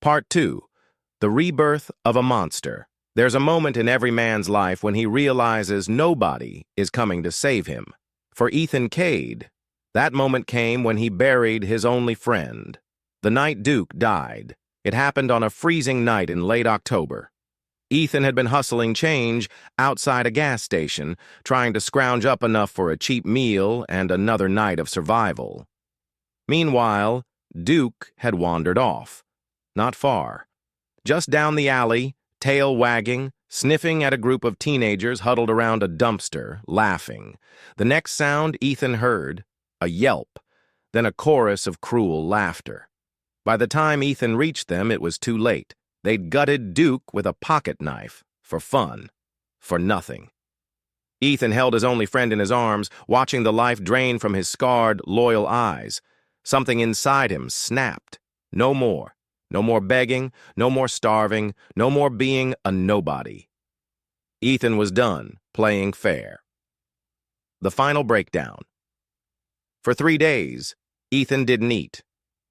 Part 2. The Rebirth of a Monster. There's a moment in every man's life when he realizes nobody is coming to save him. For Ethan Cade, that moment came when he buried his only friend. The night Duke died. It happened on a freezing night in late October. Ethan had been hustling change outside a gas station, trying to scrounge up enough for a cheap meal and another night of survival. Meanwhile, Duke had wandered off. Not far. Just down the alley, tail wagging, sniffing at a group of teenagers huddled around a dumpster, laughing. The next sound Ethan heard, a yelp, then a chorus of cruel laughter. By the time Ethan reached them, it was too late. They'd gutted Duke with a pocket knife, for fun, for nothing. Ethan held his only friend in his arms, watching the life drain from his scarred, loyal eyes. Something inside him snapped. No more. No more begging, no more starving, no more being a nobody. Ethan was done playing fair. The final breakdown. For 3 days, Ethan didn't eat,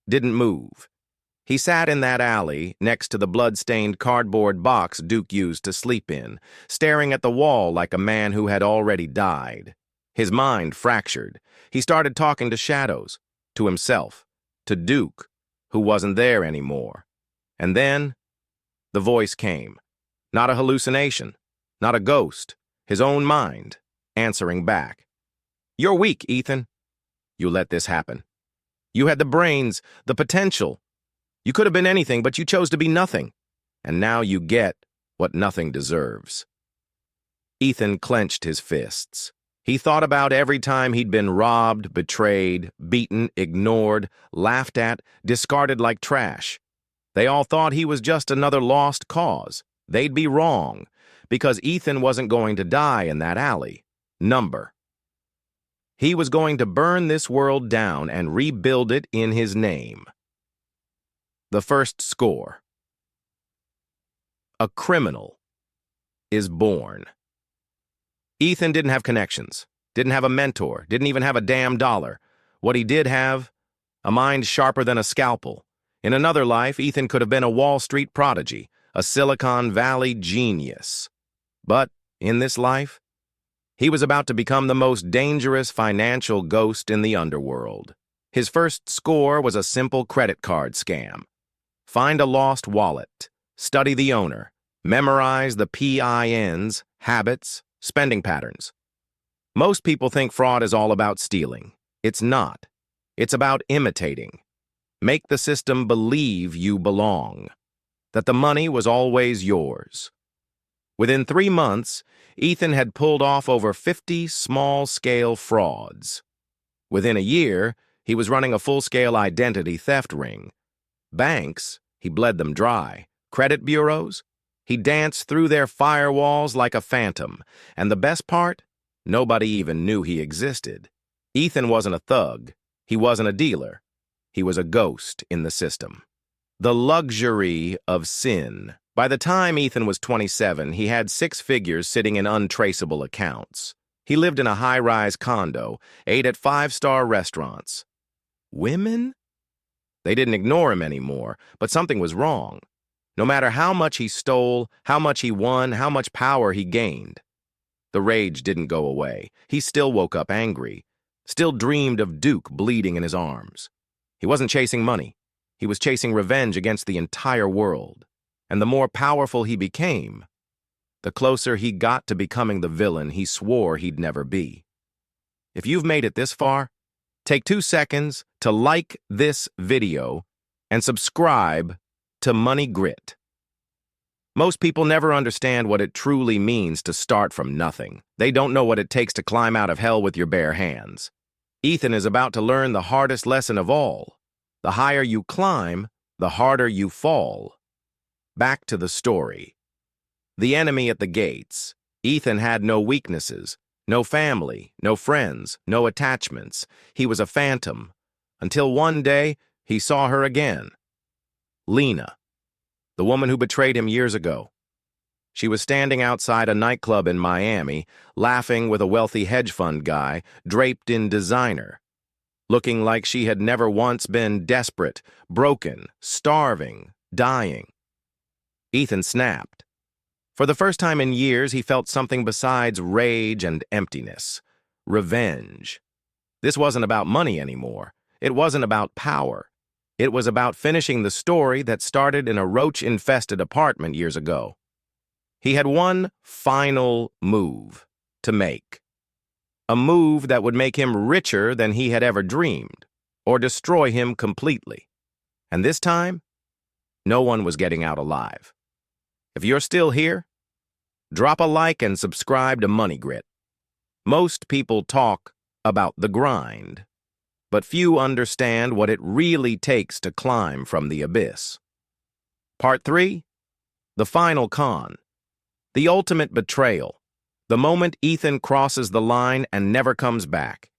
didn't move. He sat in that alley next to the blood-stained cardboard box Duke used to sleep in, staring at the wall like a man who had already died. His mind fractured. He started talking to shadows, to himself, to Duke, who wasn't there anymore. And then, the voice came. Not a hallucination, not a ghost, his own mind, answering back. "You're weak, Ethan. You let this happen. You had the brains, the potential. You could have been anything, but you chose to be nothing. And now you get what nothing deserves." Ethan clenched his fists. He thought about every time he'd been robbed, betrayed, beaten, ignored, laughed at, discarded like trash. They all thought he was just another lost cause. They'd be wrong, because Ethan wasn't going to die in that alley. He was going to burn this world down and rebuild it in his name. The first score. A criminal is born. Ethan didn't have connections, didn't have a mentor, didn't even have a damn dollar. What he did have, a mind sharper than a scalpel. In another life, Ethan could have been a Wall Street prodigy, a Silicon Valley genius. But in this life, he was about to become the most dangerous financial ghost in the underworld. His first score was a simple credit card scam. Find a lost wallet, study the owner, memorize the PINs, habits, spending patterns. Most people think fraud is all about stealing. It's not. It's about imitating. Make the system believe you belong, that the money was always yours. Within 3 months, Ethan had pulled off over 50 small-scale frauds. Within a year, he was running a full-scale identity theft ring. Banks, he bled them dry. Credit bureaus, he danced through their firewalls like a phantom. And the best part? Nobody even knew he existed. Ethan wasn't a thug. He wasn't a dealer. He was a ghost in the system. The luxury of sin. By the time Ethan was 27, he had 6 figures sitting in untraceable accounts. He lived in a high-rise condo, ate at 5-star restaurants. Women? They didn't ignore him anymore, but something was wrong. No matter how much he stole, how much he won, how much power he gained, the rage didn't go away. He still woke up angry, still dreamed of Duke bleeding in his arms. He wasn't chasing money. He was chasing revenge against the entire world. And the more powerful he became, the closer he got to becoming the villain he swore he'd never be. If you've made it this far, take 2 seconds to like this video and subscribe to Money Grit. Most people never understand what it truly means to start from nothing. They don't know what it takes to climb out of hell with your bare hands. Ethan is about to learn the hardest lesson of all. The higher you climb, the harder you fall. Back to the story. The enemy at the gates. Ethan had no weaknesses, no family, no friends, no attachments. He was a phantom. Until one day, he saw her again. Lena, the woman who betrayed him years ago. She was standing outside a nightclub in Miami, laughing with a wealthy hedge fund guy, draped in designer. looking like she had never once been desperate, broken, starving, dying. Ethan snapped. For the first time in years, he felt something besides rage and emptiness. Revenge. This wasn't about money anymore. It wasn't about power. It was about finishing the story that started in a roach-infested apartment years ago. He had one final move to make. A move that would make him richer than he had ever dreamed, or destroy him completely. And this time, no one was getting out alive. If you're still here, drop a like and subscribe to Money Grit. Most people talk about the grind, but few understand what it really takes to climb from the abyss. Part 3, the final con. The ultimate betrayal. The moment Ethan crosses the line and never comes back.